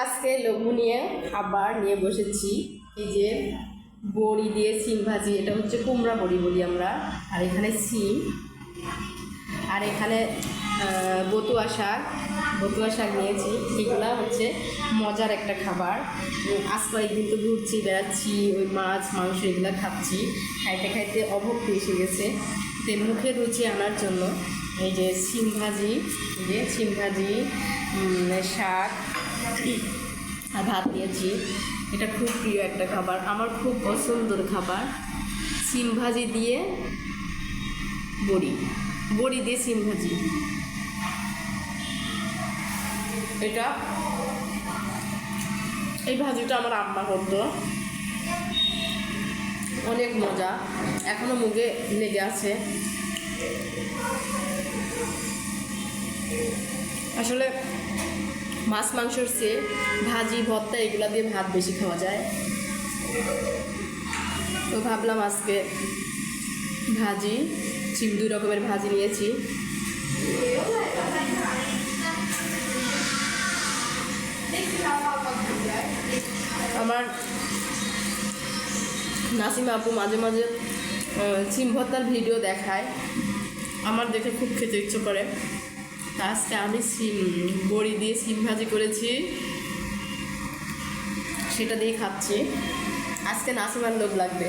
আজকে লঘু নিয়ে খাবার নিয়ে বসেছি। এই যে বড়ি দিয়ে সিম ভাজি, এটা হচ্ছে কুমড়া বড়ি বলি আমরা। আর এখানে সিম, আর এখানে বতুয়া শাক নিয়েছি। এগুলা হচ্ছে মজার একটা খাবার। আজ কয়েকদিন তো ঘুরছি, বেড়াচ্ছি, ওই মাছ মাংস এগুলো খাচ্ছি, খাইতে খাইতে অভক্তি এসে গেছে। তো মুখের রুচি আনার জন্য এই যে সিম ভাজি, শাক আর ভাত নিয়েছি। এটা খুব প্রিয় একটা খাবার, আমার খুব পছন্দের খাবার। সিম ভাজি দিয়ে বড়ি দিয়ে সিম ভাজি, এই ভাজিটা আমার আম্মা করতো, অনেক মজা, এখনো মুখে লেগে আছে। আসলে মাছ মাংসর চেয়ে ভাজি ভর্তা এগুলা দিয়ে ভাত বেশি খাওয়া যায়। তো ভাবলাম আজকে সিম 2 রকমের ভাজি নিয়েছি। আমার নাসিমা আপু মাঝে মাঝে সিম ভর্তার ভিডিও দেখায়, আমার দেখে খুব খেতে ইচ্ছে করে। তা আজকে আমি বড়ি দিয়ে সিম ভাজি করেছি, সেটা দিয়ে খাচ্ছি। আজকে নাসিমার লোভ লাগবে।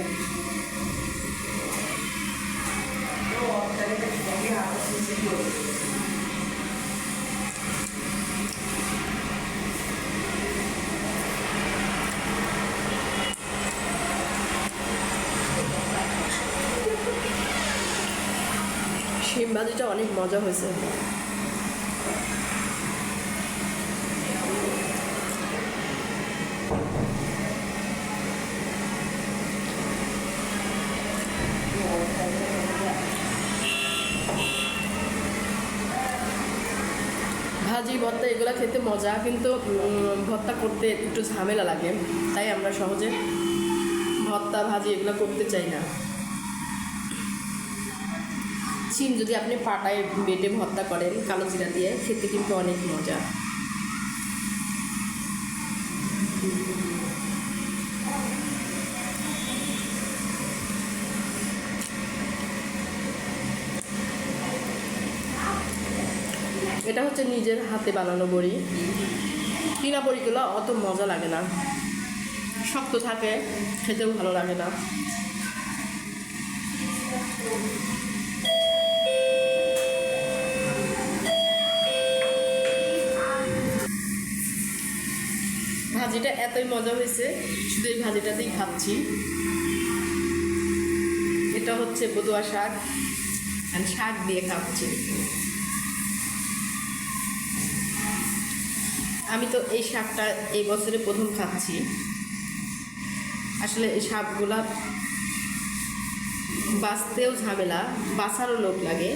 সিম ভাজিটা অনেক মজা হয়েছে। ভাজি ভর্তা এগুলো খেতে মজা, কিন্তু ভর্তা করতে একটু ঝামেলা লাগে, তাই আমরা সহজে ভর্তা ভাজি এগুলো করতে চাই না। সিম যদি আপনি পাটায় বেটে ভর্তা করেন কালো জিরা দিয়ে, খেতে কিন্তু অনেক মজা। এটা হচ্ছে নিজের হাতে বানানো বড়ি। কিনা বড়িগুলো অত মজা লাগে না, শক্ত থাকে, খেতেও ভালো লাগে না। ভাজিটা এতই মজা হয়েছে, শুধু এই ভাজিটাতেই খাচ্ছি। এটা হচ্ছে বতুয়া শাক, আর শাক দিয়ে খাচ্ছি। আমি তো এই শাকটা এই বছরে প্রথম খাচ্ছি। আসলে এই শাকগুলা বাঁচতেও ঝামেলা, বাঁচারও লোভ লাগে।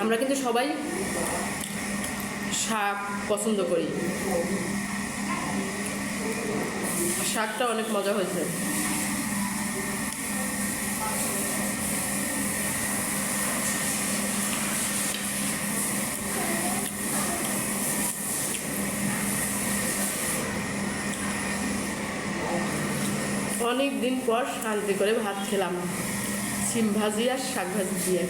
আমরা কিন্তু সবাই শাক পছন্দ করি, শাকটা অনেক মজা হয়েছে। অনেক দিন পর শান্তি করে ভাত খেলাম সিম ভাজি আর শাক ভাজি দিয়ে।